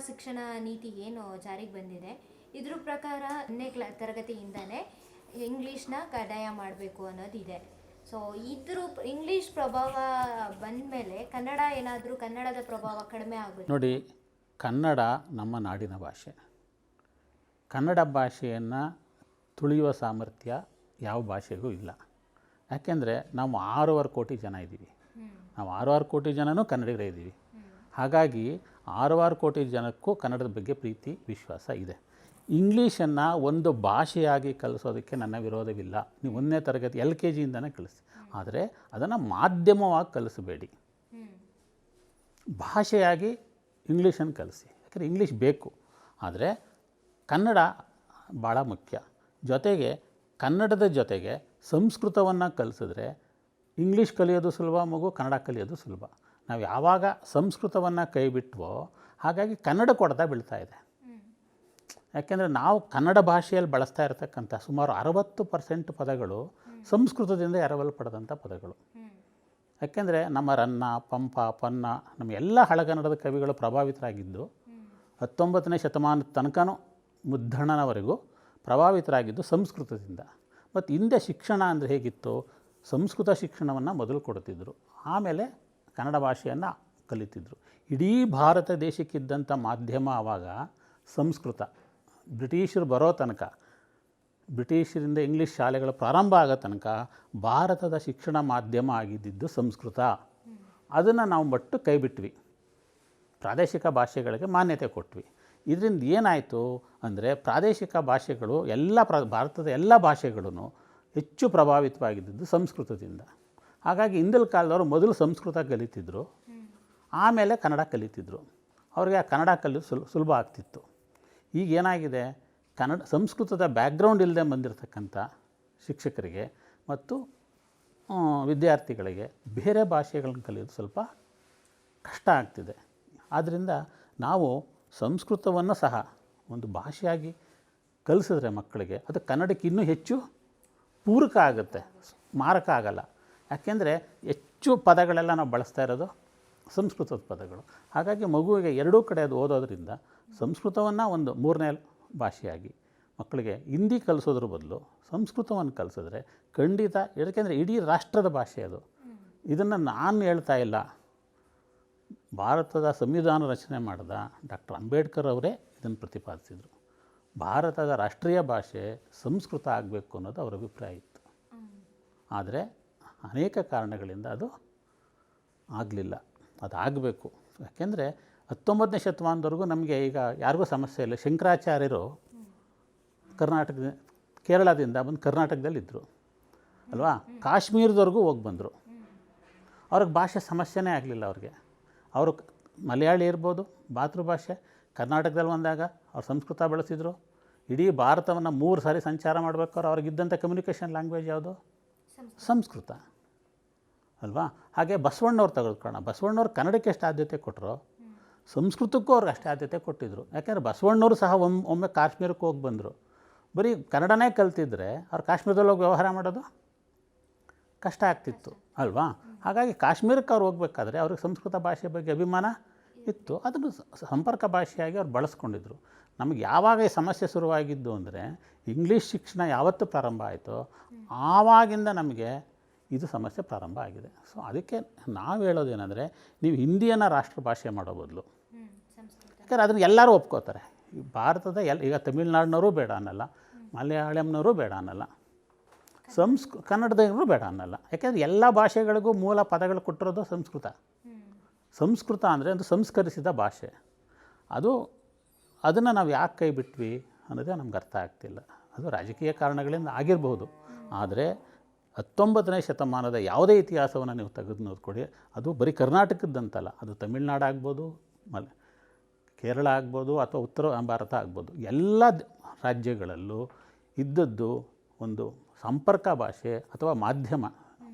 ಶಿಕ್ಷಣ ನೀತಿ ಏನು ಜಾರಿಗೆ ಬಂದಿದೆ ಇದ್ರ ಪ್ರಕಾರ 1ನೇ ತರಗತಿಯಿಂದನೇ ಇಂಗ್ಲೀಷ್ನ ಕಡ್ಡಾಯ ಮಾಡಬೇಕು ಅನ್ನೋದಿದೆ. ಸೊ ಇದ್ರ ಇಂಗ್ಲೀಷ್ ಪ್ರಭಾವ ಬಂದ ಮೇಲೆ ಕನ್ನಡ ಏನಾದರೂ ಕನ್ನಡದ ಪ್ರಭಾವ ಕಡಿಮೆ ಆಗುತ್ತೆ? ನೋಡಿ, ಕನ್ನಡ ನಮ್ಮ ನಾಡಿನ ಭಾಷೆ. ಕನ್ನಡ ಭಾಷೆಯನ್ನು ತುಳಿಯುವ ಸಾಮರ್ಥ್ಯ ಯಾವ ಭಾಷೆಗೂ ಇಲ್ಲ. ಯಾಕೆಂದರೆ ನಾವು 6.5 ಕೋಟಿ ಜನ ಇದ್ದೀವಿ. ನಾವು 6.5 ಕೋಟಿ ಜನನೂ ಕನ್ನಡಿಗರೇ ಇದ್ದೀವಿ. ಹಾಗಾಗಿ 6.5 ಕೋಟಿ ಜನಕ್ಕೂ ಕನ್ನಡದ ಬಗ್ಗೆ ಪ್ರೀತಿ ವಿಶ್ವಾಸ ಇದೆ. ಇಂಗ್ಲೀಷನ್ನು ಒಂದು ಭಾಷೆಯಾಗಿ ಕಲಿಸೋದಕ್ಕೆ ನನ್ನ ವಿರೋಧವಿಲ್ಲ. ನೀವು 1ನೇ ತರಗತಿ LKGಯಿಂದನೇ ಕಲಿಸಿ, ಆದರೆ ಅದನ್ನು ಮಾಧ್ಯಮವಾಗಿ ಕಲಿಸಬೇಡಿ. ಭಾಷೆಯಾಗಿ ಇಂಗ್ಲೀಷನ್ನು ಕಲಿಸಿ. ಯಾಕಂದರೆ ಇಂಗ್ಲೀಷ್ ಬೇಕು, ಆದರೆ ಕನ್ನಡ ಭಾಳ ಮುಖ್ಯ. ಜೊತೆಗೆ ಕನ್ನಡದ ಜೊತೆಗೆ ಸಂಸ್ಕೃತವನ್ನು ಕಲಿಸಿದ್ರೆ ಇಂಗ್ಲೀಷ್ ಕಲಿಯೋದು ಸುಲಭ, ಮಗು ಕನ್ನಡ ಕಲಿಯೋದು ಸುಲಭ. ನಾವು ಯಾವಾಗ ಸಂಸ್ಕೃತವನ್ನು ಕೈ ಬಿಟ್ವೋ ಹಾಗಾಗಿ ಕನ್ನಡ ಕೊಡ್ತಾ ಬೀಳ್ತಾ ಇದೆ. ಯಾಕೆಂದರೆ ನಾವು ಕನ್ನಡ ಭಾಷೆಯಲ್ಲಿ ಬಳಸ್ತಾ ಇರತಕ್ಕಂಥ ಸುಮಾರು 60% ಪದಗಳು ಸಂಸ್ಕೃತದಿಂದ ಎರವಲ್ಪಡೆದಂಥ ಪದಗಳು. ಯಾಕೆಂದರೆ ನಮ್ಮ ರನ್ನ, ಪಂಪ, ಪನ್ನ, ನಮ್ಮ ಎಲ್ಲ ಹಳೆಗನ್ನಡದ ಕವಿಗಳು ಪ್ರಭಾವಿತರಾಗಿದ್ದು 19ನೇ ಶತಮಾನದ ತನಕನೂ ಮುದ್ದಣ್ಣನವರೆಗೂ ಪ್ರಭಾವಿತರಾಗಿದ್ದು ಸಂಸ್ಕೃತದಿಂದ. ಮತ್ತು ಹಿಂದೆ ಶಿಕ್ಷಣ ಅಂದರೆ ಹೇಗಿತ್ತು? ಸಂಸ್ಕೃತ ಶಿಕ್ಷಣವನ್ನು ಮೊದಲು ಕೊಡ್ತಿದ್ದರು, ಆಮೇಲೆ ಕನ್ನಡ ಭಾಷೆಯನ್ನು ಕಲಿತಿದ್ರು. ಇಡೀ ಭಾರತ ದೇಶಕ್ಕಿದ್ದಂಥ ಮಾಧ್ಯಮ ಆವಾಗ ಸಂಸ್ಕೃತ. ಬ್ರಿಟಿಷರು ಬರೋ ತನಕ, ಬ್ರಿಟಿಷರಿಂದ ಇಂಗ್ಲೀಷ್ ಶಾಲೆಗಳು ಪ್ರಾರಂಭ ಆಗೋ ತನಕ ಭಾರತದ ಶಿಕ್ಷಣ ಮಾಧ್ಯಮ ಆಗಿದ್ದಿದ್ದು ಸಂಸ್ಕೃತ. ಅದನ್ನು ನಾವು ಮಟ್ಟು ಕೈ ಬಿಟ್ವಿ, ಪ್ರಾದೇಶಿಕ ಭಾಷೆಗಳಿಗೆ ಮಾನ್ಯತೆ ಕೊಟ್ವಿ. ಇದರಿಂದ ಏನಾಯಿತು ಅಂದರೆ ಪ್ರಾದೇಶಿಕ ಭಾಷೆಗಳು ಭಾರತದ ಎಲ್ಲ ಭಾಷೆಗಳೂ ಹೆಚ್ಚು ಪ್ರಭಾವಿತವಾಗಿದ್ದು ಸಂಸ್ಕೃತದಿಂದ. ಹಾಗಾಗಿ ಹಿಂದಿನ ಕಾಲದವರು ಮೊದಲು ಸಂಸ್ಕೃತ ಕಲಿತಿದ್ರು, ಆಮೇಲೆ ಕನ್ನಡ ಕಲಿತಿದ್ರು. ಅವ್ರಿಗೆ ಆ ಕನ್ನಡ ಕಲಿಯೋದು ಸುಲಭ ಆಗ್ತಿತ್ತು. ಈಗ ಏನಾಗಿದೆ, ಸಂಸ್ಕೃತದ ಬ್ಯಾಕ್ಗ್ರೌಂಡ್ ಇಲ್ಲದೆ ಬಂದಿರತಕ್ಕಂಥ ಶಿಕ್ಷಕರಿಗೆ ಮತ್ತು ವಿದ್ಯಾರ್ಥಿಗಳಿಗೆ ಬೇರೆ ಭಾಷೆಗಳನ್ನು ಕಲಿಯೋದು ಸ್ವಲ್ಪ ಕಷ್ಟ ಆಗ್ತಿದೆ. ಆದ್ದರಿಂದ ನಾವು ಸಂಸ್ಕೃತವನ್ನು ಸಹ ಒಂದು ಭಾಷೆಯಾಗಿ ಕಲಿಸಿದ್ರೆ ಮಕ್ಕಳಿಗೆ ಅದು ಕನ್ನಡಕ್ಕೆ ಇನ್ನೂ ಹೆಚ್ಚು ಪೂರಕ ಆಗುತ್ತೆ, ಮಾರಕ ಆಗಲ್ಲ. ಯಾಕೆಂದರೆ ಹೆಚ್ಚು ಪದಗಳೆಲ್ಲ ನಾವು ಬಳಸ್ತಾ ಇರೋದು ಸಂಸ್ಕೃತದ ಪದಗಳು. ಹಾಗಾಗಿ ಮಗುವಿಗೆ ಎರಡೂ ಕಡೆ ಅದು ಓದೋದ್ರಿಂದ ಸಂಸ್ಕೃತವನ್ನು ಒಂದು 3ನೇ ಭಾಷೆಯಾಗಿ ಮಕ್ಕಳಿಗೆ ಹಿಂದಿ ಕಲಿಸೋದ್ರ ಬದಲು ಸಂಸ್ಕೃತವನ್ನು ಕಲಿಸಿದ್ರೆ ಖಂಡಿತ, ಯಾಕೆಂದರೆ ಇಡೀ ರಾಷ್ಟ್ರದ ಭಾಷೆ ಅದು. ಇದನ್ನು ನಾನು ಹೇಳ್ತಾ ಇಲ್ಲ, ಭಾರತದ ಸಂವಿಧಾನ ರಚನೆ ಮಾಡಿದ ಡಾಕ್ಟರ್ ಅಂಬೇಡ್ಕರ್ ಅವರೇ ಇದನ್ನು ಪ್ರತಿಪಾದಿಸಿದರು. ಭಾರತದ ರಾಷ್ಟ್ರೀಯ ಭಾಷೆ ಸಂಸ್ಕೃತ ಆಗಬೇಕು ಅನ್ನೋದು ಅವರ ಅಭಿಪ್ರಾಯ ಇತ್ತು. ಆದರೆ ಅನೇಕ ಕಾರಣಗಳಿಂದ ಅದು ಆಗಲಿಲ್ಲ. ಅದು ಆಗಬೇಕು. ಯಾಕೆಂದರೆ 19ನೇ ಶತಮಾನದವರೆಗೂ ನಮಗೆ ಈಗ ಯಾರಿಗೂ ಸಮಸ್ಯೆ ಇಲ್ಲ. ಶಂಕರಾಚಾರ್ಯರು ಕೇರಳದಿಂದ ಬಂದು ಕರ್ನಾಟಕದಲ್ಲಿದ್ದರು ಅಲ್ವಾ, ಕಾಶ್ಮೀರದವರೆಗೂ ಹೋಗಿ ಬಂದರು. ಅವ್ರಿಗೆ ಭಾಷೆ ಸಮಸ್ಯೆನೇ ಆಗಲಿಲ್ಲ. ಅವರು ಮಲಯಾಳಿ ಇರ್ಬೋದು, ಮಾತೃಭಾಷೆ. ಕರ್ನಾಟಕದಲ್ಲಿ ಬಂದಾಗ ಅವ್ರು ಸಂಸ್ಕೃತ ಬಳಸಿದರು. ಇಡೀ ಭಾರತವನ್ನು 3 ಸಾರಿ ಸಂಚಾರ ಮಾಡಬೇಕಾದ್ರೆ ಅವ್ರಿಗಿದ್ದಂಥ ಕಮ್ಯುನಿಕೇಷನ್ ಲ್ಯಾಂಗ್ವೇಜ್ ಯಾವುದು? ಸಂಸ್ಕೃತ ಅಲ್ವಾ. ಹಾಗೆ ಬಸವಣ್ಣವ್ರು ತೆಗೆದುಕೊಳ್ಳೋಣ. ಬಸವಣ್ಣವ್ರು ಕನ್ನಡಕ್ಕೆ ಎಷ್ಟು ಆದ್ಯತೆ ಕೊಟ್ಟರು, ಸಂಸ್ಕೃತಕ್ಕೂ ಅವ್ರಿಗೆ ಅಷ್ಟೇ ಆದ್ಯತೆ ಕೊಟ್ಟಿದ್ದರು. ಯಾಕೆಂದರೆ ಬಸವಣ್ಣವರು ಸಹ ಒಮ್ಮೆ ಕಾಶ್ಮೀರಕ್ಕೆ ಹೋಗಿ ಬಂದರು. ಬರೀ ಕನ್ನಡನೇ ಕಲ್ತಿದ್ರೆ ಅವ್ರು ಕಾಶ್ಮೀರದಲ್ಲಿ ಹೋಗಿ ವ್ಯವಹಾರ ಮಾಡೋದು ಕಷ್ಟ ಆಗ್ತಿತ್ತು ಅಲ್ವಾ. ಹಾಗಾಗಿ ಕಾಶ್ಮೀರಕ್ಕೆ ಅವ್ರು ಹೋಗ್ಬೇಕಾದ್ರೆ ಅವ್ರಿಗೆ ಸಂಸ್ಕೃತ ಭಾಷೆ ಬಗ್ಗೆ ಅಭಿಮಾನ ಇತ್ತು. ಅದನ್ನು ಸಂಪರ್ಕ ಭಾಷೆಯಾಗಿ ಅವ್ರು ಬಳಸ್ಕೊಂಡಿದ್ರು. ನಮಗೆ ಯಾವಾಗ ಈ ಸಮಸ್ಯೆ ಶುರುವಾಗಿದ್ದು ಅಂದರೆ ಇಂಗ್ಲೀಷ್ ಶಿಕ್ಷಣ ಯಾವತ್ತು ಪ್ರಾರಂಭ ಆಯಿತೋ ಆವಾಗಿಂದ ನಮಗೆ ಇದು ಸಮಸ್ಯೆ ಪ್ರಾರಂಭ ಆಗಿದೆ. ಸೊ ಅದಕ್ಕೆ ನಾವು ಹೇಳೋದೇನೆಂದರೆ, ನೀವು ಹಿಂದಿಯನ್ನು ರಾಷ್ಟ್ರ ಭಾಷೆ ಮಾಡೋ ಬದಲು, ಯಾಕಂದರೆ ಅದನ್ನು ಎಲ್ಲರೂ ಒಪ್ಕೋತಾರೆ. ಈ ಭಾರತದ ಈಗ ತಮಿಳ್ನಾಡಿನವರು ಬೇಡ ಅನ್ನಲ್ಲ, ಮಲಯಾಳಂನವರು ಬೇಡ ಅನ್ನಲ್ಲ, ಕನ್ನಡದವರು ಬೇಡ ಅನ್ನಲ್ಲ. ಯಾಕೆಂದರೆ ಎಲ್ಲ ಭಾಷೆಗಳಿಗೂ ಮೂಲ ಪದಗಳು ಕೊಟ್ಟಿರೋದು ಸಂಸ್ಕೃತ. ಸಂಸ್ಕೃತ ಅಂದರೆ ಒಂದು ಸಂಸ್ಕರಿಸಿದ ಭಾಷೆ. ಅದನ್ನು ನಾವು ಯಾಕೆ ಕೈ ಬಿಟ್ವಿ ಅನ್ನೋದೇ ನಮ್ಗೆ ಅರ್ಥ ಆಗ್ತಿಲ್ಲ. ಅದು ರಾಜಕೀಯ ಕಾರಣಗಳಿಂದ ಆಗಿರಬಹುದು. ಆದರೆ 19ನೇ ಶತಮಾನದ ಯಾವುದೇ ಇತಿಹಾಸವನ್ನು ನೀವು ತೆಗೆದು ನೋಡ್ಕೊಡಿ, ಅದು ಬರೀ ಕರ್ನಾಟಕದ್ದಂತಲ್ಲ, ಅದು ತಮಿಳ್ನಾಡು ಆಗ್ಬೋದು, ಕೇರಳ ಆಗ್ಬೋದು, ಅಥವಾ ಉತ್ತರ ಭಾರತ ಆಗ್ಬೋದು, ಎಲ್ಲ ರಾಜ್ಯಗಳಲ್ಲೂ ಇದ್ದದ್ದು ಒಂದು ಸಂಪರ್ಕ ಭಾಷೆ ಅಥವಾ ಮಾಧ್ಯಮ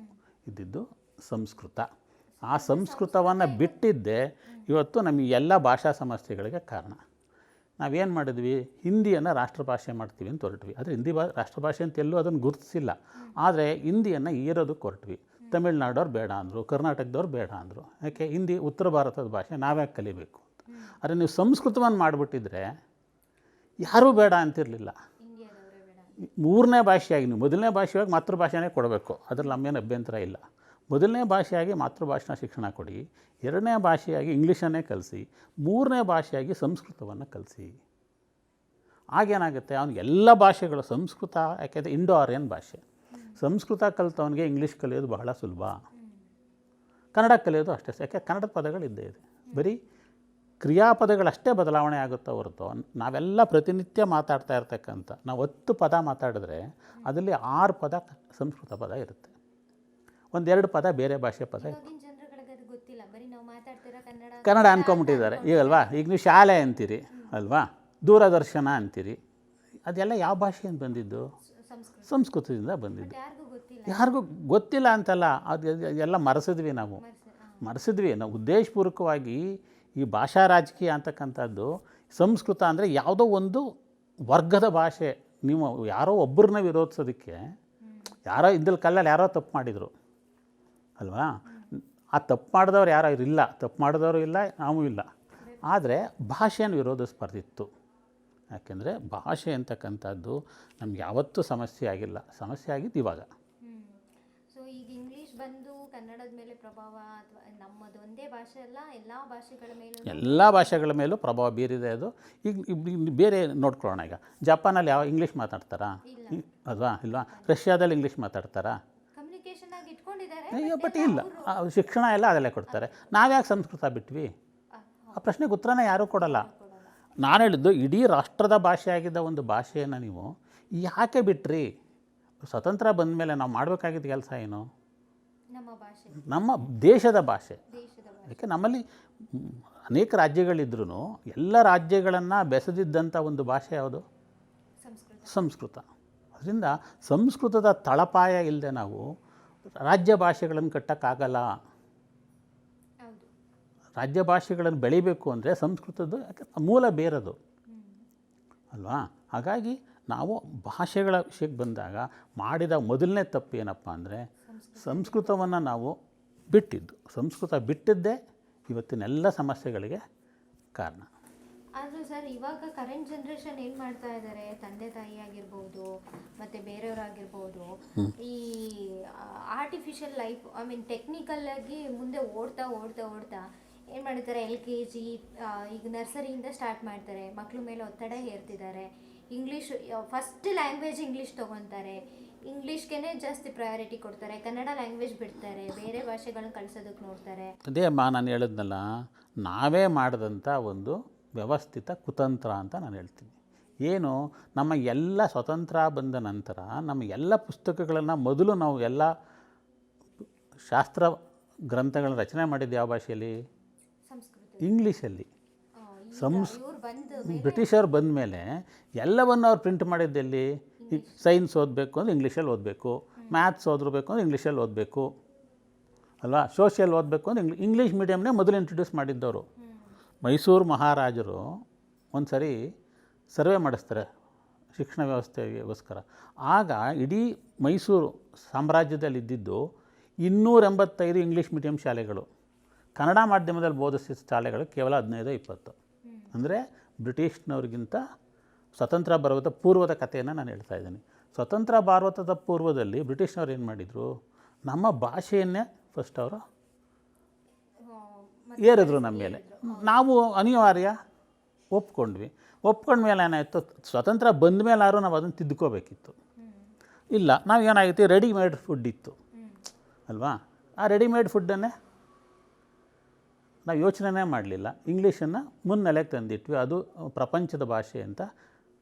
ಇದ್ದಿದ್ದು ಸಂಸ್ಕೃತ. ಆ ಸಂಸ್ಕೃತವನ್ನು ಬಿಟ್ಟಿದ್ದೇ ಇವತ್ತು ನಮಗೆ ಎಲ್ಲ ಭಾಷಾ ಸಮಸ್ಯೆಗಳಿಗೆ ಕಾರಣ. ನಾವೇನು ಮಾಡಿದ್ವಿ, ಹಿಂದಿಯನ್ನು ರಾಷ್ಟ್ರಭಾಷೆ ಮಾಡ್ತೀವಿ ಅಂತ ಹೊರಟ್ವಿ. ಆದರೆ ಹಿಂದಿ ರಾಷ್ಟ್ರಭಾಷೆ ಅಂತ ಎಲ್ಲೂ ಅದನ್ನು ಗುರುತಿಸಿಲ್ಲ. ಆದರೆ ಹಿಂದಿಯನ್ನು ಏರೋದಕ್ಕೆ ಹೊರಟ್ವಿ. ತಮಿಳ್ನಾಡವ್ರು ಬೇಡ ಅಂದರು, ಕರ್ನಾಟಕದವ್ರು ಬೇಡ ಅಂದರು. ಯಾಕೆ? ಹಿಂದಿ ಉತ್ತರ ಭಾರತದ ಭಾಷೆ, ನಾವ್ಯಾಕೆ ಕಲಿಬೇಕು ಅಂತ. ಆದರೆ ನೀವು ಸಂಸ್ಕೃತವನ್ನು ಮಾಡಿಬಿಟ್ಟಿದ್ರೆ ಯಾರೂ ಬೇಡ ಅಂತಿರಲಿಲ್ಲ. ಇಂಡಿಯಾದವರೇ ಬೇಡ. ಮೂರನೇ ಭಾಷೆಯಾಗಿ ನೀವು ಮೊದಲನೇ ಭಾಷೆಯಾಗಿ ಮಾತೃಭಾಷೆನೇ ಕೊಡಬೇಕು, ಅದ್ರಲ್ಲಿ ನಮ್ಮೇನು ಅಭ್ಯಂತರ ಇಲ್ಲ. ಮೊದಲನೇ ಭಾಷೆಯಾಗಿ ಮಾತೃಭಾಷೆನ ಶಿಕ್ಷಣ ಕೊಡಿ, ಎರಡನೇ ಭಾಷೆಯಾಗಿ ಇಂಗ್ಲೀಷನ್ನೇ ಕಲಿಸಿ, ಮೂರನೇ ಭಾಷೆಯಾಗಿ ಸಂಸ್ಕೃತವನ್ನು ಕಲಿಸಿ. ಆಗೇನಾಗುತ್ತೆ, ಅವ್ನಿಗೆ ಎಲ್ಲ ಭಾಷೆಗಳು ಸಂಸ್ಕೃತ, ಯಾಕೆಂದರೆ ಇಂಡೋ ಆರ್ಯನ್ ಭಾಷೆ, ಸಂಸ್ಕೃತ ಕಲಿತವನಿಗೆ ಇಂಗ್ಲೀಷ್ ಕಲಿಯೋದು ಬಹಳ ಸುಲಭ, ಕನ್ನಡ ಕಲಿಯೋದು ಅಷ್ಟೇ. ಯಾಕೆ ಕನ್ನಡದ ಪದಗಳು ಇದ್ದೇ ಇದೆ, ಬರೀ ಕ್ರಿಯಾಪದಗಳಷ್ಟೇ ಬದಲಾವಣೆ ಆಗುತ್ತೋ ಹೊರತು ನಾವೆಲ್ಲ ಪ್ರತಿನಿತ್ಯ ಮಾತಾಡ್ತಾ ಇರ್ತಕ್ಕಂಥ ನಾವು 10 ಪದ ಮಾತಾಡಿದ್ರೆ ಅದರಲ್ಲಿ 6 ಪದ ಸಂಸ್ಕೃತ ಪದ ಇರುತ್ತೆ, 1-2 ಪದ ಬೇರೆ ಭಾಷೆ ಪದ ಇರುತ್ತೆ. ಇವಾಗಿನ ಜನರುಗಳಿಗೆ ಅದು ಗೊತ್ತಿಲ್ಲ, ಬರೀ ನಾವು ಮಾತಾಡ್ತಿರೋ ಕನ್ನಡ ಅಂದ್ಕೊಂಬಿಟ್ಟಿದ್ದಾರೆ ಈಗಲ್ವಾ. ಈಗ ನೀವು ಶಾಲೆ ಅಂತೀರಿ ಅಲ್ವಾ, ದೂರದರ್ಶನ ಅಂತೀರಿ, ಅದೆಲ್ಲ ಯಾವ ಭಾಷೆಯಿಂದ ಬಂದಿದ್ದು? ಸಂಸ್ಕೃತ. ಸಂಸ್ಕೃತದಿಂದ ಬಂದಿದ್ದು. ಯಾರಿಗೂ ಗೊತ್ತಿಲ್ಲ. ಯಾರಿಗೂ ಗೊತ್ತಿಲ್ಲ ಅಂತಲ್ಲ, ಅದು ಎಲ್ಲ ಮರೆಸಿದ್ವಿ ನಾವು, ಮರೆಸಿದ್ವಿ ನಾವು ಉದ್ದೇಶಪೂರ್ವಕವಾಗಿ. ಈ ಭಾಷಾ ರಾಜಕೀಯ ಅಂತಕ್ಕಂಥದ್ದು, ಸಂಸ್ಕೃತ ಅಂದರೆ ಯಾವುದೋ ಒಂದು ವರ್ಗದ ಭಾಷೆ. ನೀವು ಯಾರೋ ಒಬ್ಬರನ್ನ ವಿರೋಧಿಸೋದಕ್ಕೆ, ಯಾರೋ ಇದ್ದಲ್ಲಿ ಕಲ್ಲಲ್ಲಿ ಯಾರೋ ತಪ್ಪು ಮಾಡಿದರು ಅಲ್ವಾ, ಆ ತಪ್ಪು ಮಾಡಿದವ್ರು ಯಾರೋ ಇಲ್ಲ, ತಪ್ಪು ಮಾಡಿದವರು ಇಲ್ಲ, ನಾವು ಇಲ್ಲ. ಆದರೆ ಭಾಷೆಯನ್ನು ವಿರೋಧಿಸಬಾರ್ದಿತ್ತು. ಯಾಕೆಂದರೆ ಭಾಷೆ ಅಂತಕ್ಕಂಥದ್ದು ನಮ್ಗೆ ಯಾವತ್ತೂ ಸಮಸ್ಯೆ ಆಗಿಲ್ಲ, ಸಮಸ್ಯೆ ಆಗಿದ್ದು ಇವಾಗ. ಸೊ ಈಗ ಇಂಗ್ಲೀಷ್ ಬಂದು ಕನ್ನಡದ ಮೇಲೆ ಪ್ರಭಾವ, ಅಥವಾ ನಮ್ಮದು ಒಂದೇ ಭಾಷೆ ಅಲ್ಲ, ಎಲ್ಲ ಭಾಷೆಗಳ ಮೇಲೂ ಎಲ್ಲ ಭಾಷೆಗಳ ಮೇಲೂ ಪ್ರಭಾವ ಬೀರಿದೆ ಅದು. ಈಗ ಬೇರೆ ನೋಡ್ಕೊಳ್ಳೋಣ, ಈಗ ಜಪಾನಲ್ಲಿ ಯಾವ ಇಂಗ್ಲೀಷ್ ಮಾತಾಡ್ತಾರಾ ಅಲ್ವಾ, ಇಲ್ವಾ? ರಷ್ಯಾದಲ್ಲಿ ಇಂಗ್ಲೀಷ್ ಮಾತಾಡ್ತಾರಾ? ಕಮ್ಯುನಿಕೇಷನ್ ಆಗಿ ಇಟ್ಕೊಂಡಿದ್ದಾರೆ, ಅಯ್ಯೋ, ಬಟ್ ಇಲ್ಲ, ಶಿಕ್ಷಣ ಎಲ್ಲ ಅದಲ್ಲೇ ಕೊಡ್ತಾರೆ. ನಾವ್ಯಾಕೆ ಸಂಸ್ಕೃತ ಬಿಟ್ವಿ? ಆ ಪ್ರಶ್ನೆಗೆ ಉತ್ತರನೇ ಯಾರೂ ಕೊಡಲ್ಲ. ನಾನು ಹೇಳಿದ್ದು, ಇಡೀ ರಾಷ್ಟ್ರದ ಭಾಷೆಯಾಗಿದ್ದ ಒಂದು ಭಾಷೆಯನ್ನು ನೀವು ಯಾಕೆ ಬಿಟ್ರಿ? ಸ್ವತಂತ್ರ ಬಂದ ಮೇಲೆ ನಾವು ಮಾಡಬೇಕಾಗಿದ್ದ ಕೆಲಸ ಏನು? ನಮ್ಮ ಭಾಷೆ, ನಮ್ಮ ದೇಶದ ಭಾಷೆ. ದೇಶದ ಭಾಷೆ. ಯಾಕೆ ನಮ್ಮಲ್ಲಿ ಅನೇಕ ರಾಜ್ಯಗಳಿದ್ರೂ ಎಲ್ಲ ರಾಜ್ಯಗಳನ್ನು ಬೆಸೆದಿದ್ದಂಥ ಒಂದು ಭಾಷೆ ಯಾವುದು? ಸಂಸ್ಕೃತ. ಸಂಸ್ಕೃತ. ಅದರಿಂದ ಸಂಸ್ಕೃತದ ತಳಪಾಯ ಇಲ್ಲದೆ ನಾವು ರಾಜ್ಯ ಭಾಷೆಗಳನ್ನು ಕಟ್ಟೋಕ್ಕಾಗಲ್ಲ. ಹೌದು. ರಾಜ್ಯ ಭಾಷೆಗಳನ್ನು ಬೆಳಿಬೇಕು ಅಂದರೆ ಸಂಸ್ಕೃತದ್ದು ಮೂಲ ಬೇರದು ಅಲ್ವಾ. ಹಾಗಾಗಿ ನಾವು ಭಾಷೆಗಳ ವಿಷಯಕ್ಕೆ ಬಂದಾಗ ಮಾಡಿದ ಮೊದಲನೇ ತಪ್ಪು ಏನಪ್ಪ ಅಂದರೆ, ಸಂಸ್ಕೃತವನ್ನು ನಾವು ಬಿಟ್ಟಿದ್ದು. ಸಂಸ್ಕೃತ ಬಿಟ್ಟಿದ್ದೇ ಇವತ್ತಿನೆಲ್ಲ ಸಮಸ್ಯೆಗಳಿಗೆ ಕಾರಣ. ಆದರೂ ಸರ್, ಇವಾಗ ಕರೆಂಟ್ ಜನ್ರೇಷನ್ ಏನು ಮಾಡ್ತಾ ಇದ್ದಾರೆ, ತಂದೆ ತಾಯಿ ಆಗಿರ್ಬೋದು ಮತ್ತು ಬೇರೆಯವರಾಗಿರ್ಬೋದು, ಈ artificial life, I mean technical ಆಗಿ ಮುಂದೆ ಓಡ್ತಾ ಓಡ್ತಾ ಓಡ್ತಾ ಏನು ಮಾಡ್ತಾರೆ, LKG, ಈಗ ನರ್ಸರಿಯಿಂದ ಸ್ಟಾರ್ಟ್ ಮಾಡ್ತಾರೆ, ಮಕ್ಕಳ ಮೇಲೆ ಒತ್ತಡ ಹೇರ್ತಿದ್ದಾರೆ. ಇಂಗ್ಲೀಷ್ ಫಸ್ಟ್ ಲ್ಯಾಂಗ್ವೇಜ್ ಇಂಗ್ಲೀಷ್ ತೊಗೊತಾರೆ, ಇಂಗ್ಲೀಷ್ಗೆ ಜಾಸ್ತಿ ಪ್ರಯಾರಿಟಿ ಕೊಡ್ತಾರೆ, ಕನ್ನಡ ಲ್ಯಾಂಗ್ವೇಜ್ ಬಿಡ್ತಾರೆ, ಬೇರೆ ಭಾಷೆಗಳನ್ನ ಕಳ್ಸೋದಕ್ಕೆ ನೋಡ್ತಾರೆ. ಅದೇ ಅಮ್ಮ ನಾನು ಹೇಳಿದ್ನಲ್ಲ, ನಾವೇ ಮಾಡಿದಂಥ ಒಂದು ವ್ಯವಸ್ಥಿತ ಕುತಂತ್ರ ಅಂತ ನಾನು ಹೇಳ್ತೀನಿ. ಏನು, ನಮ್ಮ ಎಲ್ಲ ಸ್ವತಂತ್ರ ಬಂದ ನಂತರ ನಮ್ಮ ಎಲ್ಲ ಪುಸ್ತಕಗಳನ್ನು ಮೊದಲು ನಾವು ಎಲ್ಲ ಶಾಸ್ತ್ರ ಗ್ರಂಥಗಳನ್ನ ರಚನೆ ಮಾಡಿದ್ದು ಯಾವ ಭಾಷೆಯಲ್ಲಿ? ಸಂಸ್ಕೃತ. ಇಂಗ್ಲೀಷಲ್ಲಿ. ಇವ್ರು ಬಂದು ಬ್ರಿಟಿಷರು ಬಂದ ಮೇಲೆ ಎಲ್ಲವನ್ನು ಅವ್ರು ಪ್ರಿಂಟ್ ಮಾಡಿದ್ದೆಲ್ಲಿ? ಸೈನ್ಸ್ ಓದಬೇಕು ಅಂದರೆ ಇಂಗ್ಲೀಷಲ್ಲಿ ಓದಬೇಕು, ಮ್ಯಾಥ್ಸ್ ಓದಿರ್ಬೇಕು ಅಂದರೆ ಇಂಗ್ಲೀಷಲ್ಲಿ ಓದಬೇಕು ಅಲ್ವಾ, ಸೋಷಿಯಲ್ ಓದಬೇಕು ಅಂದರೆ ಇಂಗ್ಲೀಷ್ ಮೀಡಿಯಮ್ನೇ ಮೊದಲು ಇಂಟ್ರೊಡ್ಯೂಸ್ ಮಾಡಿದ್ದವರು. ಮೈಸೂರು ಮಹಾರಾಜರು ಒಂದು ಸರಿ ಸರ್ವೆ ಮಾಡಿಸ್ತಾರೆ ಶಿಕ್ಷಣ ವ್ಯವಸ್ಥೆಗೋಸ್ಕರ. ಆಗ ಇಡೀ ಮೈಸೂರು ಸಾಮ್ರಾಜ್ಯದಲ್ಲಿ ಇದ್ದಿದ್ದು 285 ಇಂಗ್ಲೀಷ್ ಮೀಡಿಯಮ್ ಶಾಲೆಗಳು, ಕನ್ನಡ ಮಾಧ್ಯಮದಲ್ಲಿ ಬೋಧಿಸಿದ ಶಾಲೆಗಳು ಕೇವಲ 15-20. ಅಂದರೆ ಬ್ರಿಟಿಷ್ನವ್ರಿಗಿಂತ ಸ್ವತಂತ್ರ ಭಾರತದ ಪೂರ್ವದ ಕಥೆಯನ್ನು ನಾನು ಹೇಳ್ತಾ ಇದ್ದೀನಿ. ಸ್ವತಂತ್ರ ಭಾರತದ ಪೂರ್ವದಲ್ಲಿ ಬ್ರಿಟಿಷ್ನವ್ರು ಏನು ಮಾಡಿದರು, ನಮ್ಮ ಭಾಷೆಯನ್ನೇ ಫಸ್ಟ್ ಅವರು ಏರಿದ್ರು ನಮ್ಮ ಮೇಲೆ. ನಾವು ಅನಿವಾರ್ಯ ಒಪ್ಕೊಂಡ್ವಿ. ಒಪ್ಕೊಂಡ್ಮೇಲೆ ಏನಾಯಿತು, ಸ್ವತಂತ್ರ ಬಂದ ಮೇಲಾದ್ರೂ ನಾವು ಅದನ್ನು ತಿದ್ದುಕೋಬೇಕಿತ್ತು. ಇಲ್ಲ, ನಾವು ಏನಾಗಿತ್ತು, ರೆಡಿಮೇಡ್ ಫುಡ್ ಇತ್ತು ಅಲ್ವಾ. ಆ ರೆಡಿಮೇಡ್ ಫುಡ್ಡನ್ನೇ ನಾವು ಯೋಚನೆ ಮಾಡಲಿಲ್ಲ, ಇಂಗ್ಲೀಷನ್ನು ಮುನ್ನೆಲೆಗೆ ತಂದಿಟ್ವಿ. ಅದು ಪ್ರಪಂಚದ ಭಾಷೆ ಅಂತ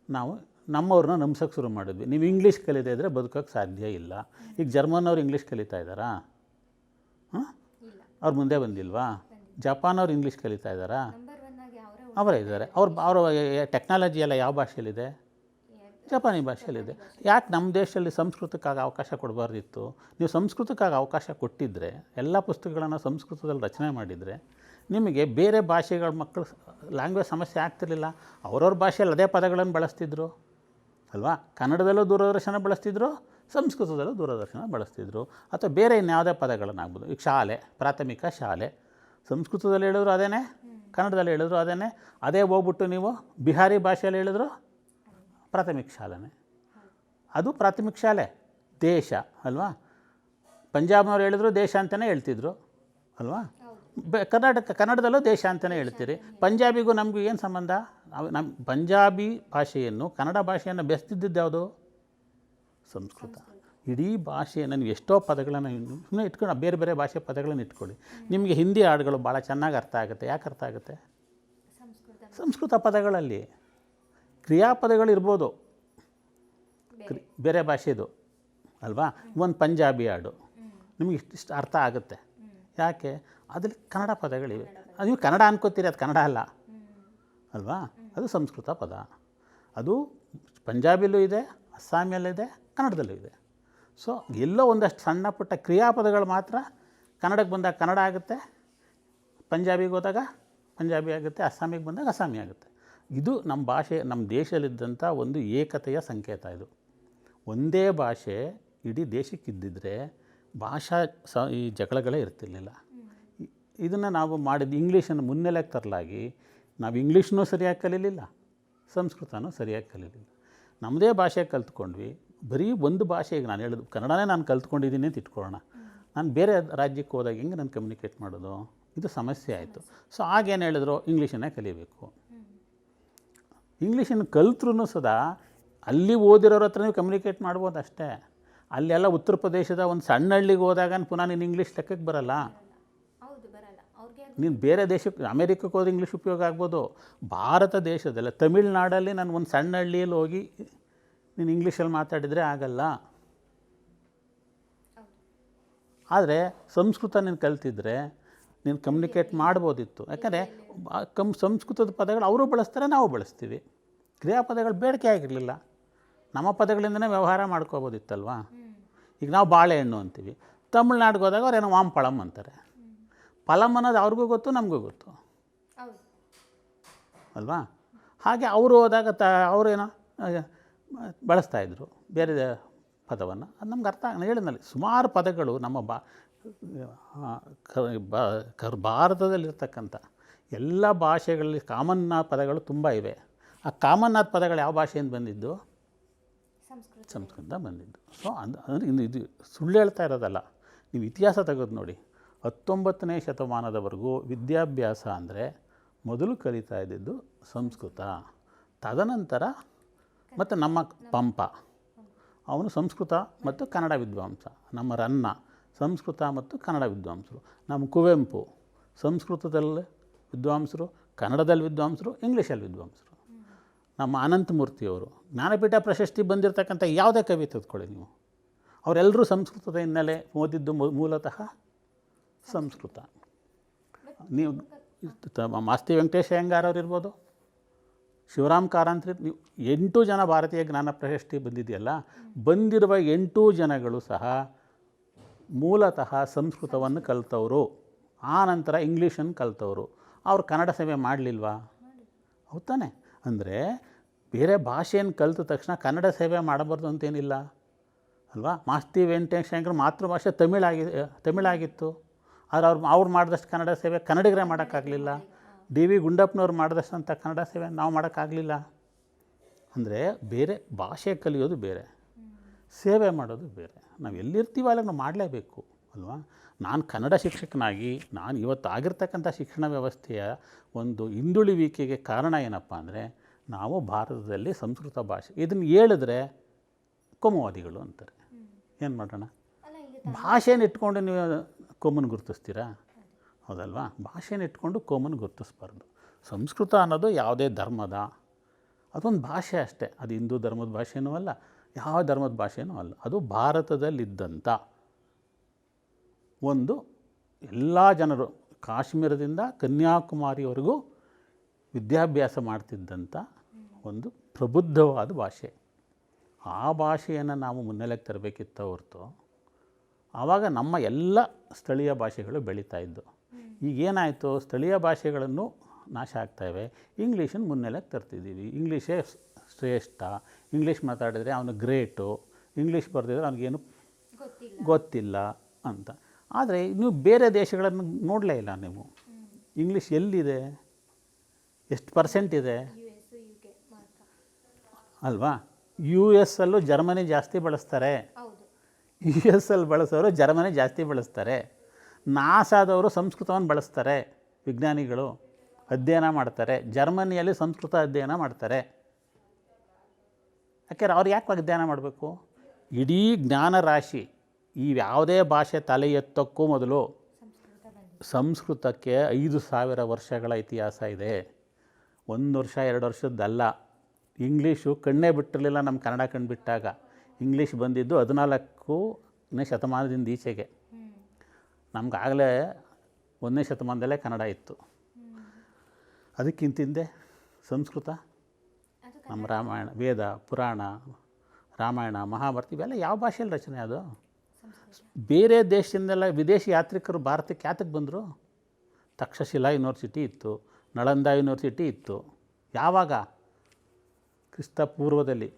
ನಾವು ನಮ್ಮವ್ರನ್ನ ನಂಬಿಸೋಕ್ಕೆ ಶುರು ಮಾಡಿದ್ವಿ. ನೀವು ಇಂಗ್ಲೀಷ್ ಕಲಿತಾ ಇದ್ದರೆ ಬದುಕೋಕ್ಕೆ ಸಾಧ್ಯ ಇಲ್ಲ. ಈಗ ಜರ್ಮನ್ನವ್ರು ಇಂಗ್ಲೀಷ್ ಕಲಿತಾ ಇದ್ದಾರಾ? ಅವ್ರು ಮುಂದೆ ಬಂದಿಲ್ವಾ? ಜಪಾನವ್ರು ಇಂಗ್ಲೀಷ್ ಕಲಿತಾ ಇದ್ದಾರಾ? ಅವರೇ ಇದ್ದಾರೆ. ಅವ್ರ ಟೆಕ್ನಾಲಜಿ ಎಲ್ಲ ಯಾವ ಭಾಷೆಯಲ್ಲಿದೆ? ಜಪಾನಿ ಭಾಷೆಯಲ್ಲಿದೆ. ಯಾಕೆ ನಮ್ಮ ದೇಶದಲ್ಲಿ ಸಂಸ್ಕೃತಕ್ಕಾಗಿ ಅವಕಾಶ ಕೊಡಬಾರ್ದಿತ್ತು? ನೀವು ಸಂಸ್ಕೃತಕ್ಕಾಗಿ ಅವಕಾಶ ಕೊಟ್ಟಿದ್ದರೆ, ಎಲ್ಲ ಪುಸ್ತಕಗಳನ್ನು ಸಂಸ್ಕೃತದಲ್ಲಿ ರಚನೆ ಮಾಡಿದರೆ, ನಿಮಗೆ ಬೇರೆ ಭಾಷೆಗಳ ಮಕ್ಕಳು ಲ್ಯಾಂಗ್ವೇಜ್ ಸಮಸ್ಯೆ ಆಗ್ತಿರಲಿಲ್ಲ. ಅವ್ರವ್ರ ಭಾಷೆಯಲ್ಲಿ ಅದೇ ಪದಗಳನ್ನು ಬಳಸ್ತಿದ್ರು ಅಲ್ವಾ. ಕನ್ನಡದಲ್ಲೂ ದೂರದರ್ಶನ ಬಳಸ್ತಿದ್ರು, ಸಂಸ್ಕೃತದಲ್ಲೂ ದೂರದರ್ಶನ ಬಳಸ್ತಿದ್ರು, ಅಥವಾ ಬೇರೆ ಇನ್ಯಾವುದೇ ಪದಗಳನ್ನಾಗ್ಬೋದು. ಈಗ ಶಾಲೆ, ಪ್ರಾಥಮಿಕ ಶಾಲೆ ಸಂಸ್ಕೃತದಲ್ಲಿ ಹೇಳಿದ್ರು ಅದೇನೇ, ಕನ್ನಡದಲ್ಲಿ ಹೇಳಿದ್ರು ಅದನ್ನೇ. ಅದೇ ಹೋಗ್ಬಿಟ್ಟು ನೀವು ಬಿಹಾರಿ ಭಾಷೆಯಲ್ಲಿ ಹೇಳಿದ್ರು ಪ್ರಾಥಮಿಕ ಶಾಲೆನೇ. ಅದು ಪ್ರಾಥಮಿಕ ಶಾಲೆ, ದೇಶ ಅಲ್ವಾ. ಪಂಜಾಬ್ನವ್ರು ಹೇಳಿದ್ರು ದೇಶ ಅಂತಲೇ ಹೇಳ್ತಿದ್ರು ಅಲ್ವಾ. ಕನ್ನಡದಲ್ಲೂ ದೇಶ ಅಂತಲೇ ಹೇಳ್ತೀರಿ. ಪಂಜಾಬಿಗೂ ನಮಗೂ ಏನು ಸಂಬಂಧ? ನಮ್ಮ ಪಂಜಾಬಿ ಭಾಷೆಯನ್ನು ಕನ್ನಡ ಭಾಷೆಯನ್ನು ಬೆಸ್ತಿದ್ದಿದ್ದು ಯಾವುದು? ಸಂಸ್ಕೃತ. ಇಡೀ ಭಾಷೆಯನ್ನು ನೀವು ಎಷ್ಟೋ ಪದಗಳನ್ನು ಸುಮ್ಮನೆ ಇಟ್ಕೊಂಡು ಬೇರೆ ಬೇರೆ ಭಾಷೆ ಪದಗಳನ್ನು ಇಟ್ಕೊಳ್ಳಿ. ನಿಮಗೆ ಹಿಂದಿ ಹಾಡುಗಳು ಭಾಳ ಚೆನ್ನಾಗಿ ಅರ್ಥ ಆಗುತ್ತೆ. ಯಾಕೆ ಅರ್ಥ ಆಗುತ್ತೆ? ಸಂಸ್ಕೃತ ಪದಗಳಲ್ಲಿ ಕ್ರಿಯಾಪದಗಳು ಇರ್ಬೋದು ಬೇರೆ ಭಾಷೆದು ಅಲ್ವಾ. ಒಂದು ಪಂಜಾಬಿ ಹಾಡು ನಿಮಗೆ ಇಷ್ಟು ಅರ್ಥ ಆಗುತ್ತೆ. ಯಾಕೆ? ಅದರಲ್ಲಿ ಕನ್ನಡ ಪದಗಳಿವೆ. ಅದು ನೀವು ಕನ್ನಡ ಅನ್ಕೋತೀರಿ, ಅದು ಕನ್ನಡ ಅಲ್ಲ ಅಲ್ವಾ. ಅದು ಸಂಸ್ಕೃತ ಪದ. ಅದು ಪಂಜಾಬಿಲೂ ಇದೆ, ಅಸ್ಸಾಮಿಯಲ್ಲಿದೆ, ಕನ್ನಡದಲ್ಲೂ ಇದೆ. ಸೊ ಎಲ್ಲೋ ಒಂದಷ್ಟು ಸಣ್ಣ ಪುಟ್ಟ ಕ್ರಿಯಾಪದಗಳು ಮಾತ್ರ ಕನ್ನಡಕ್ಕೆ ಬಂದಾಗ ಕನ್ನಡ ಆಗುತ್ತೆ, ಪಂಜಾಬಿಗೆ ಹೋದಾಗ ಪಂಜಾಬಿ ಆಗುತ್ತೆ, ಅಸ್ಸಾಮಿಗೆ ಬಂದಾಗ ಅಸ್ಸಾಮಿ ಆಗುತ್ತೆ. ಇದು ನಮ್ಮ ಭಾಷೆ, ನಮ್ಮ ದೇಶದಲ್ಲಿದ್ದಂಥ ಒಂದು ಏಕತೆಯ ಸಂಕೇತ. ಇದು ಒಂದೇ ಭಾಷೆ ಇಡೀ ದೇಶಕ್ಕಿದ್ದಿದ್ರೆ ಈ ಜಗಳಗಳೇ ಇರ್ತಿರ್ಲಿಲ್ಲ. ಇದನ್ನು ನಾವು ಮಾಡಿದ್ದು ಇಂಗ್ಲೀಷನ್ನು ಮುನ್ನೆಲೆಗೆ ತರಲಾಗಿ ನಾವು ಇಂಗ್ಲೀಷ್ನೂ ಸರಿಯಾಗಿ ಕಲೀಲಿಲ್ಲ, ಸಂಸ್ಕೃತನೂ ಸರಿಯಾಗಿ ಕಲೀಲಿಲ್ಲ. ನಮ್ಮದೇ ಭಾಷೆ ಕಲ್ತ್ಕೊಂಡ್ವಿ. ಬರೀ ಒಂದು ಭಾಷೆಗೆ ನಾನು ಹೇಳೋದು ಕನ್ನಡನೇ ನಾನು ಕಲ್ತ್ಕೊಂಡಿದ್ದೀನಿ ಅಂತ ಇಟ್ಕೊಳ್ಳೋಣ. ನಾನು ಬೇರೆ ರಾಜ್ಯಕ್ಕೆ ಹೋದಾಗ ಹೆಂಗೆ ನಾನು ಕಮ್ಯುನಿಕೇಟ್ ಮಾಡೋದು? ಇದು ಸಮಸ್ಯೆ ಆಯಿತು. ಸೊ ಆಗೇನು ಹೇಳಿದ್ರು, ಇಂಗ್ಲೀಷನ್ನೇ ಕಲಿಬೇಕು. ಇಂಗ್ಲೀಷನ್ನು ಕಲ್ತ್ರೂ ಸದಾ ಅಲ್ಲಿ ಓದಿರೋರ ಹತ್ರ ನೀವು ಕಮ್ಯುನಿಕೇಟ್ ಮಾಡ್ಬೋದು ಅಷ್ಟೇ. ಅಲ್ಲೆಲ್ಲ ಉತ್ತರ ಪ್ರದೇಶದ ಒಂದು ಸಣ್ಣ ಹಳ್ಳಿಗೆ ಹೋದಾಗ ಪುನಃ ನೀನು ಇಂಗ್ಲೀಷ್ ಲೆಕ್ಕಕ್ಕೆ ಬರಲ್ಲ. ನೀನು ಬೇರೆ ದೇಶಕ್ಕೆ, ಅಮೇರಿಕಕ್ಕೆ ಹೋದ್ರೆ ಇಂಗ್ಲೀಷ್ ಉಪಯೋಗ ಆಗ್ಬೋದು. ಭಾರತ ದೇಶದಲ್ಲ, ತಮಿಳ್ನಾಡಲ್ಲಿ ನಾನು ಒಂದು ಸಣ್ಣ ಹಳ್ಳಿಯಲ್ಲಿ ಹೋಗಿ ನೀನು ಇಂಗ್ಲೀಷಲ್ಲಿ ಮಾತಾಡಿದರೆ ಆಗಲ್ಲ. ಆದರೆ ಸಂಸ್ಕೃತ ನೀನು ಕಲ್ತಿದ್ರೆ ನೀನು ಕಮ್ಯುನಿಕೇಟ್ ಮಾಡ್ಬೋದಿತ್ತು. ಯಾಕಂದರೆ ಸಂಸ್ಕೃತದ ಪದಗಳು ಅವರು ಬಳಸ್ತಾರೆ, ನಾವು ಬಳಸ್ತೀವಿ. ಕ್ರಿಯಾಪದಗಳು ಬೇಡಿಕೆ ಆಗಿರಲಿಲ್ಲ, ನಮ್ಮ ಪದಗಳಿಂದನೇ ವ್ಯವಹಾರ ಮಾಡ್ಕೋಬೋದಿತ್ತಲ್ವ. ಈಗ ನಾವು ಬಾಳೆಹಣ್ಣು ಅಂತೀವಿ, ತಮಿಳ್ನಾಡಿಗೆ ಹೋದಾಗ ಅವ್ರು ಏನೋ ವಾಂಪಳಂ ಅಂತಾರೆ. ಫಲಂ ಅನ್ನೋದು ಅವ್ರಿಗೂ ಗೊತ್ತು, ನಮಗೂ ಗೊತ್ತು ಅಲ್ವಾ. ಹಾಗೆ ಅವರು ಹೋದಾಗ ಅವರೇನೋ ಬಳಸ್ತಾಯಿದ್ರು ಬೇರೆ ಪದವನ್ನು. ಅದು ನಮ್ಗೆ ಅರ್ಥ ಹೇಳಿದ್ನಲ್ಲಿ ಸುಮಾರು ಪದಗಳು ನಮ್ಮ ಭಾರತದಲ್ಲಿರ್ತಕ್ಕಂಥ ಎಲ್ಲ ಭಾಷೆಗಳಲ್ಲಿ ಕಾಮನ್ನಾದ ಪದಗಳು ತುಂಬ ಇವೆ. ಆ ಕಾಮನ್ನಾದ ಪದಗಳು ಯಾವ ಭಾಷೆಯಿಂದ ಬಂದಿದ್ದು? ಸಂಸ್ಕೃತ ಬಂದಿದ್ದು. ಸೊ ಅಂದರೆ ಇದು ಸುಳ್ಳು ಹೇಳ್ತಾ ಇರೋದಲ್ಲ. ನೀವು ಇತಿಹಾಸ ತೆಗೆದು ನೋಡಿ, 19ನೇ ಶತಮಾನದವರೆಗೂ ವಿದ್ಯಾಭ್ಯಾಸ ಅಂದರೆ ಮೊದಲು ಕಲಿತಾ ಇದ್ದಿದ್ದು ಸಂಸ್ಕೃತ. ತದನಂತರ ಮತ್ತು ನಮ್ಮ ಪಂಪ ಅವನು ಸಂಸ್ಕೃತ ಮತ್ತು ಕನ್ನಡ ವಿದ್ವಾಂಸ. ನಮ್ಮ ರನ್ನ ಸಂಸ್ಕೃತ ಮತ್ತು ಕನ್ನಡ ವಿದ್ವಾಂಸರು. ನಮ್ಮ ಕುವೆಂಪು ಸಂಸ್ಕೃತದಲ್ಲಿ ವಿದ್ವಾಂಸರು, ಕನ್ನಡದಲ್ಲಿ ವಿದ್ವಾಂಸರು, ಇಂಗ್ಲೀಷಲ್ಲಿ ವಿದ್ವಾಂಸರು. ನಮ್ಮ ಅನಂತಮೂರ್ತಿಯವರು ಜ್ಞಾನಪೀಠ ಪ್ರಶಸ್ತಿ ಬಂದಿರತಕ್ಕಂಥ ಯಾವುದೇ ಕವಿ ತೆಗೆದುಕೊಳ್ಳಿ ನೀವು, ಅವರೆಲ್ಲರೂ ಸಂಸ್ಕೃತದ ಹಿನ್ನೆಲೆ ಓದಿದ್ದು ಮೂಲತಃ ಸಂಸ್ಕೃತ. ನೀವು ಮಾಸ್ತಿ ವೆಂಕಟೇಶ ಅಯ್ಯಂಗಾರ್ ಅವ್ರು ಇರ್ಬೋದು, ಶಿವರಾಮ್ ಕಾರಂತ್ರಿ, ನೀವು 8 ಜನ ಭಾರತೀಯ ಜ್ಞಾನ ಪ್ರಶಸ್ತಿ ಬಂದಿದೆಯಲ್ಲ, ಬಂದಿರುವ 8 ಜನಗಳು ಸಹ ಮೂಲತಃ ಸಂಸ್ಕೃತವನ್ನು ಕಲಿತವರು. ಆ ನಂತರ ಇಂಗ್ಲೀಷನ್ನು ಕಲಿತವರು. ಅವ್ರು ಕನ್ನಡ ಸೇವೆ ಮಾಡಲಿಲ್ವಾ? ಹೌದು ತಾನೆ? ಅಂದರೆ ಬೇರೆ ಭಾಷೆಯನ್ನು ಕಲಿತ ತಕ್ಷಣ ಕನ್ನಡ ಸೇವೆ ಮಾಡಬಾರ್ದು ಅಂತೇನಿಲ್ಲ ಅಲ್ವಾ. ಮಾಸ್ತಿ ವೆಂಕಟೇಶ ಅಯ್ಯಂಗಾರ್ ಮಾತೃಭಾಷೆ ತಮಿಳಾಗಿತ್ತು. ಆದರೆ ಅವ್ರು ಮಾಡಿದಷ್ಟು ಕನ್ನಡ ಸೇವೆ ಕನ್ನಡಿಗರೇ ಮಾಡೋಕ್ಕಾಗಲಿಲ್ಲ. ಡಿ.ವಿ. ಗುಂಡಪ್ಪನವ್ರು ಮಾಡಿದಷ್ಟಂಥ ಕನ್ನಡ ಸೇವೆ ನಾವು ಮಾಡೋಕ್ಕಾಗಲಿಲ್ಲ. ಅಂದರೆ ಬೇರೆ ಭಾಷೆ ಕಲಿಯೋದು ಬೇರೆ, ಸೇವೆ ಮಾಡೋದು ಬೇರೆ. ನಾವು ಎಲ್ಲಿರ್ತೀವೋ ಅಲ್ಲಿಗೆ ನಾವು ಮಾಡಲೇಬೇಕು ಅಲ್ವಾ. ನಾನು ಕನ್ನಡ ಶಿಕ್ಷಕನಾಗಿ ನಾನು ಇವತ್ತು ಆಗಿರ್ತಕ್ಕಂಥ ಶಿಕ್ಷಣ ವ್ಯವಸ್ಥೆಯ ಒಂದು ಹಿಂದುಳಿವಿಕೆಗೆ ಕಾರಣ ಏನಪ್ಪ ಅಂದರೆ, ನಾವು ಭಾರತದಲ್ಲಿ ಸಂಸ್ಕೃತ ಭಾಷೆ ಇದನ್ನು ಹೇಳಿದ್ರೆ ಕೋಮುವಾದಿಗಳು ಅಂತಾರೆ. ಏನು ಮಾಡೋಣ? ಭಾಷೆನ ಇಟ್ಕೊಂಡು ನೀವು ಕೋಮನ್ನು ಗುರುತಿಸ್ತೀರಾ? ಹೌದಲ್ವಾ. ಭಾಷೆನ ಇಟ್ಕೊಂಡು ಕೋಮನ್ನು ಗುರುತಿಸ್ಬಾರ್ದು. ಸಂಸ್ಕೃತ ಅನ್ನೋದು ಯಾವುದೇ ಧರ್ಮದ ಅದೊಂದು ಭಾಷೆ ಅಷ್ಟೇ. ಅದು ಹಿಂದೂ ಧರ್ಮದ ಭಾಷೆನೂ ಅಲ್ಲ, ಯಾವ ಧರ್ಮದ ಭಾಷೆನೂ ಅಲ್ಲ. ಅದು ಭಾರತದಲ್ಲಿದ್ದಂಥ ಒಂದು ಎಲ್ಲ ಜನರು ಕಾಶ್ಮೀರದಿಂದ ಕನ್ಯಾಕುಮಾರಿವರೆಗೂ ವಿದ್ಯಾಭ್ಯಾಸ ಮಾಡ್ತಿದ್ದಂಥ ಒಂದು ಪ್ರಬುದ್ಧವಾದ ಭಾಷೆ. ಆ ಭಾಷೆಯನ್ನು ನಾವು ಮುನ್ನೆಲೆಗೆ ತರಬೇಕಿತ್ತ ಹೊರತು ಆವಾಗ ನಮ್ಮ ಎಲ್ಲ ಸ್ಥಳೀಯ ಭಾಷೆಗಳು ಬೆಳೀತಾ ಇದ್ದು. ಈಗೇನಾಯಿತು, ಸ್ಥಳೀಯ ಭಾಷೆಗಳನ್ನು ನಾಶ ಆಗ್ತಾಯಿವೆ, ಇಂಗ್ಲೀಷನ್ನು ಮುನ್ನೆಲೆಗೆ ತರ್ತಿದ್ದೀವಿ. ಇಂಗ್ಲೀಷೇ ಶ್ರೇಷ್ಠ, ಇಂಗ್ಲೀಷ್ ಮಾತಾಡಿದರೆ ಅವನು ಗ್ರೇಟು, ಇಂಗ್ಲೀಷ್ ಬರೆದಿದ್ರೆ ಅವನಿಗೇನು ಗೊತ್ತಿಲ್ಲ ಅಂತ. ಆದರೆ ನೀವು ಬೇರೆ ದೇಶಗಳನ್ನು ನೋಡಲೇ ಇಲ್ಲ ನೀವು. ಇಂಗ್ಲೀಷ್ ಎಲ್ಲಿದೆ? ಎಷ್ಟು ಪರ್ಸೆಂಟ್ ಇದೆ US UK ಮಾತ್ರ. ಅಲ್ವಾ? ಯು ಎಸ್ ಅಲ್ಲೂ ಜರ್ಮನಿ ಜಾಸ್ತಿ ಬಳಸ್ತಾರೆ, ಹೌದು. ಯು ಎಸ್ ಅಲ್ಲಿ ಬಳಸೋರು ಜರ್ಮನಿ ಜಾಸ್ತಿ ಬಳಸ್ತಾರೆ. ನಾಸಾದವರು ಸಂಸ್ಕೃತವನ್ನು ಬಳಸ್ತಾರೆ, ವಿಜ್ಞಾನಿಗಳು ಅಧ್ಯಯನ ಮಾಡ್ತಾರೆ. ಜರ್ಮನಿಯಲ್ಲಿ ಸಂಸ್ಕೃತ ಅಧ್ಯಯನ ಮಾಡ್ತಾರೆ. ಯಾಕೆಂದ್ರೆ ಅವ್ರು ಯಾಕೆ ಅಧ್ಯಯನ ಮಾಡಬೇಕು? ಇಡೀ ಜ್ಞಾನ ರಾಶಿ ಈ ಯಾವುದೇ ಭಾಷೆ ತಲೆ ಎತ್ತಕ್ಕೂ ಮೊದಲು ಸಂಸ್ಕೃತ ಬಂದಿದೆ. ಸಂಸ್ಕೃತಕ್ಕೆ 5,000 ವರ್ಷಗಳ ಇತಿಹಾಸ ಇದೆ. 1 ವರ್ಷ 2 ವರ್ಷದ್ದಲ್ಲ. ಇಂಗ್ಲೀಷು ಕಣ್ಣೇ ಬಿಟ್ಟಿರಲಿಲ್ಲ ನಮ್ಮ ಕನ್ನಡ ಕಣ್ಣು ಬಿಟ್ಟಾಗ. ಇಂಗ್ಲೀಷ್ ಬಂದಿದ್ದು 14ನೇ ಶತಮಾನದಿಂದ ಈಚೆಗೆ. ನಮಗಾಗಲೇ 1ನೇ ಶತಮಾನದಲ್ಲೇ ಕನ್ನಡ ಇತ್ತು. ಅದಕ್ಕಿಂತಿಂದೆ ಸಂಸ್ಕೃತ, ನಮ್ಮ ರಾಮಾಯಣ, ವೇದ, ಪುರಾಣ, ರಾಮಾಯಣ, ಮಹಾಭಾರತ ಇವೆಲ್ಲ ಯಾವ ಭಾಷೆಯಲ್ಲಿ ರಚನೆ ಅದು? ಬೇರೆ ದೇಶದಿಂದೆಲ್ಲ ವಿದೇಶಿ ಯಾತ್ರಿಕರು ಭಾರತಕ್ಕೆ ಯಾತಕ್ಕೆ ಬಂದರು? ತಕ್ಷಶಿಲಾ ಯೂನಿವರ್ಸಿಟಿ ಇತ್ತು, ನಳಂದ ಯೂನಿವರ್ಸಿಟಿ ಇತ್ತು. ಯಾವಾಗ? ಕ್ರಿಸ್ತ ಪೂರ್ವದಲ್ಲಿ.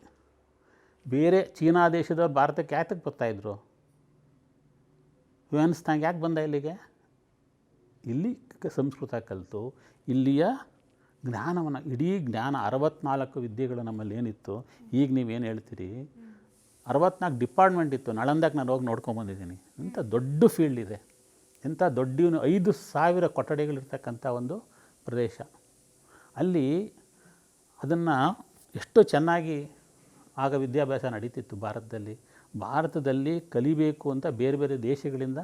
ಬೇರೆ ಚೀನಾ ದೇಶದವ್ರು ಭಾರತಕ್ಕೆ ಯಾತಕ್ಕೆ ಬರ್ತಾಯಿದ್ರು? ಯುಎನ್ಸ್ನಾಗ ಯಾಕೆ ಬಂದ ಇಲ್ಲಿಗೆ? ಇಲ್ಲಿ ಸಂಸ್ಕೃತ ಕಲಿತು ಇಲ್ಲಿಯ ಜ್ಞಾನವನ್ನು, ಇಡೀ ಜ್ಞಾನ 64 ವಿದ್ಯೆಗಳು ನಮ್ಮಲ್ಲಿ ಏನಿತ್ತು, ಈಗ ನೀವೇನು ಹೇಳ್ತೀರಿ 64 ಡಿಪಾರ್ಟ್ಮೆಂಟ್ ಇತ್ತು. ನಳಂದಕ್ಕೆ ನಾನು ಹೋಗಿ ನೋಡ್ಕೊಂಬಂದಿದ್ದೀನಿ. ಎಂಥ ದೊಡ್ಡ ಫೀಲ್ಡ್ ಇದೆ, ಎಂಥ ದೊಡ್ಡ 5,000 ಕೊಠಡಿಗಳಿರ್ತಕ್ಕಂಥ ಒಂದು ಪ್ರದೇಶ. ಅಲ್ಲಿ ಅದನ್ನು ಎಷ್ಟು ಚೆನ್ನಾಗಿ ಆಗ ವಿದ್ಯಾಭ್ಯಾಸ ನಡೀತಿತ್ತು ಭಾರತದಲ್ಲಿ ಕಲಿಬೇಕು ಅಂತ ಬೇರೆ ಬೇರೆ ದೇಶಗಳಿಂದ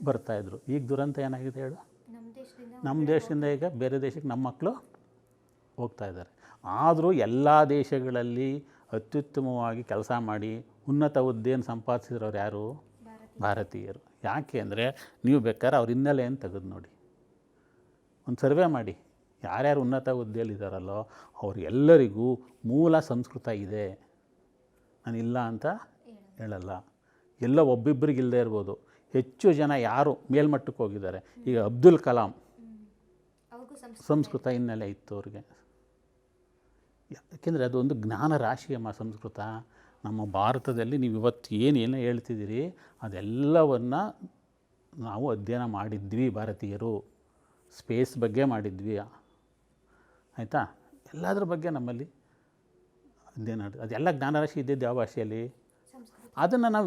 ಬರ್ತಾಯಿದ್ರು. ಈಗ ದುರಂತ ಏನಾಗಿದೆ ಹೇಳು? ನಮ್ಮ ದೇಶದಿಂದ ಈಗ ಬೇರೆ ದೇಶಕ್ಕೆ ನಮ್ಮ ಮಕ್ಕಳು ಹೋಗ್ತಾ ಇದ್ದಾರೆ. ಆದರೂ ಎಲ್ಲ ದೇಶಗಳಲ್ಲಿ ಅತ್ಯುತ್ತಮವಾಗಿ ಕೆಲಸ ಮಾಡಿ ಉನ್ನತ ಹುದ್ದೆಯನ್ನು ಸಂಪಾದಿಸಿರೋರು ಯಾರು? ಭಾರತೀಯರು. ಯಾಕೆ ಅಂದರೆ ನೀವು ಬೇಕಾದ್ರೆ ಅವ್ರ ಹಿನ್ನೆಲೆಯನ್ನು ತೆಗೆದು ನೋಡಿ, ಒಂದು ಸರ್ವೆ ಮಾಡಿ. ಯಾರ್ಯಾರು ಉನ್ನತ ಹುದ್ದೆಯಲ್ಲಿದ್ದಾರಲ್ಲೋ ಅವರೆಲ್ಲರಿಗೂ ಮೂಲ ಸಂಸ್ಕೃತ ಇದೆ. ನಾನು ಇಲ್ಲ ಅಂತ ಹೇಳಲ್ಲ. ಎಲ್ಲ ಒಬ್ಬಿಬ್ಬರಿಗೆ ಇಲ್ಲದೆ ಇರ್ಬೋದು. ಹೆಚ್ಚು ಜನ ಯಾರು ಮೇಲ್ಮಟ್ಟಕ್ಕೆ ಹೋಗಿದ್ದಾರೆ. ಈಗ ಅಬ್ದುಲ್ ಕಲಾಂ ಸಂಸ್ಕೃತ ಹಿನ್ನೆಲೆ ಇತ್ತು ಅವ್ರಿಗೆ. ಯಾಕೆಂದರೆ ಅದೊಂದು ಜ್ಞಾನ ರಾಶಿಯಮ್ಮ ಸಂಸ್ಕೃತ. ನಮ್ಮ ಭಾರತದಲ್ಲಿ ನೀವು ಇವತ್ತು ಏನೇನು ಹೇಳ್ತಿದ್ದೀರಿ ಅದೆಲ್ಲವನ್ನು ನಾವು ಅಧ್ಯಯನ ಮಾಡಿದ್ವಿ. ಭಾರತೀಯರು ಸ್ಪೇಸ್ ಬಗ್ಗೆ ಮಾಡಿದ್ವಿ, ಆಯಿತಾ? ಎಲ್ಲದರ ಬಗ್ಗೆ ನಮ್ಮಲ್ಲಿ ಅಧ್ಯಯನ. ಅದೆಲ್ಲ ಜ್ಞಾನರಾಶಿ ಇದ್ದಿದ್ದು ಯಾವ ಭಾಷೆಯಲ್ಲಿ? ಅದನ್ನು ನಾವು